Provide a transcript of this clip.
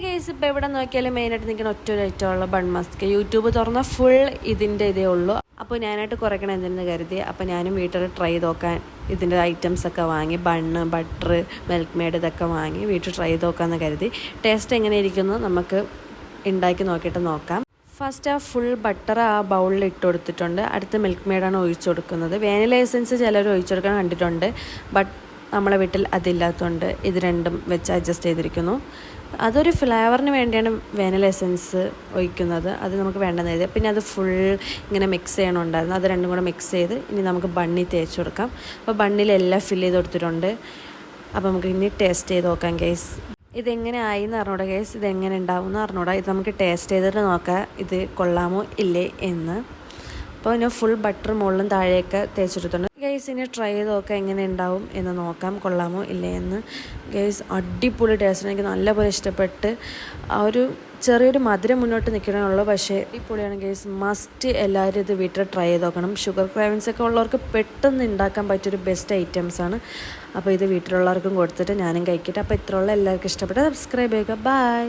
Case ഇപ്പോൾ എവിടെ നോക്കിയാലും മെയിനായിട്ട് നിൽക്കുന്ന ഒറ്റ ഒരു ഐറ്റമുള്ള ബൺ മസ്ക്. യൂട്യൂബ് തുറന്നാൽ ഫുൾ ഇതിൻ്റെ ഇതേ ഉള്ളൂ. അപ്പോൾ ഞാനായിട്ട് കുറയ്ക്കണം എന്തെന്ന് കരുതി അപ്പോൾ ഞാനും വീട്ടിൽ ട്രൈ ചെയ്ത് നോക്കാൻ ഇതിൻ്റെ ഐറ്റംസൊക്കെ വാങ്ങി, ബണ്ണ്, ബട്ടർ, മിൽക്ക് മെയ്ഡ് ഇതൊക്കെ വാങ്ങി വീട്ടിൽ ട്രൈ ചെയ്ത് നോക്കാമെന്ന് കരുതി. ടേസ്റ്റ് എങ്ങനെ ഇരിക്കുന്നു നമുക്ക് ഉണ്ടാക്കി നോക്കിയിട്ട് നോക്കാം. ഫസ്റ്റ് ആ ഫുൾ ബട്ടർ ആ ബൗളിൽ ഇട്ട് കൊടുത്തിട്ടുണ്ട്. അടുത്ത് മിൽക്ക് മെയ്ഡാണ് ഒഴിച്ചു കൊടുക്കുന്നത്. വാനില എസൻസ് ചിലർ ഒഴിച്ചു കൊടുക്കാൻ കണ്ടിട്ടുണ്ട്, ബട്ട് നമ്മളെ വീട്ടിൽ അതില്ലാത്തതുകൊണ്ട് ഇത് രണ്ടും വെച്ച് അഡ്ജസ്റ്റ് ചെയ്തിരിക്കുന്നു. അതൊരു ഫ്ലേവറിന് വേണ്ടിയാണ് വാനില എസൻസ് ഒഴിക്കുന്നത്, അത് നമുക്ക് വേണ്ടെന്ന് കരുതി. പിന്നെ അത് ഫുൾ ഇങ്ങനെ മിക്സ് ചെയ്യണമുണ്ടായിരുന്നു. അത് രണ്ടും കൂടെ മിക്സ് ചെയ്ത് ഇനി നമുക്ക് ബണ്ണിൽ തേച്ച് കൊടുക്കാം. അപ്പോൾ ബണ്ണിലെല്ലാം ഫില്ല് ചെയ്ത് കൊടുത്തിട്ടുണ്ട്. അപ്പോൾ നമുക്ക് ഇനി ടേസ്റ്റ് ചെയ്ത് നോക്കാം ഗൈസ്. ഇതെങ്ങനെ ആയി എന്ന് അറിഞ്ഞൂടാ ഗൈസ്, ഇതെങ്ങനെ ഉണ്ടാവും എന്ന് അറിഞ്ഞൂടാ. ഇത് നമുക്ക് ടേസ്റ്റ് ചെയ്തിട്ട് നോക്കാം ഇത് കൊള്ളാമോ ഇല്ലേ എന്ന്. അപ്പോൾ ഞാൻ ഫുൾ ബട്ടർ മുകളിലും താഴെയൊക്കെ തേച്ചെടുത്തിട്ടുണ്ട് ഗൈസ്. ഇനി ട്രൈ ചെയ്ത് നോക്കാം എങ്ങനെ ഉണ്ടാവും എന്ന് നോക്കാം, കൊള്ളാമോ ഇല്ലേ എന്ന്. ഗൈസ് അടിപൊളി ടേസ്റ്റ്, എനിക്ക് നല്ലപോലെ ഇഷ്ടപ്പെട്ട്. ആ ഒരു ചെറിയൊരു മധുരം മുന്നോട്ട് നിൽക്കണമുള്ളൂ, പക്ഷേ അടിപൊളിയാണ് ഗൈസ്. മസ്റ്റ് എല്ലാവരും ഇത് വീട്ടിൽ ട്രൈ ചെയ്ത് നോക്കണം. ഷുഗർ ക്രേവിങ്സ് ഒക്കെ ഉള്ളവർക്ക് പെട്ടെന്ന് ഉണ്ടാക്കാൻ പറ്റിയൊരു ബെസ്റ്റ് ഐറ്റംസാണ്. അപ്പോൾ ഇത് വീട്ടിലുള്ളവർക്കും കൊടുത്തിട്ട് ഞാനും കഴിക്കട്ടെ. അപ്പോൾ ഇത്രയുള്ള എല്ലാവർക്കും ഇഷ്ടപ്പെട്ട സബ്സ്ക്രൈബ് ചെയ്യുക. ബൈ.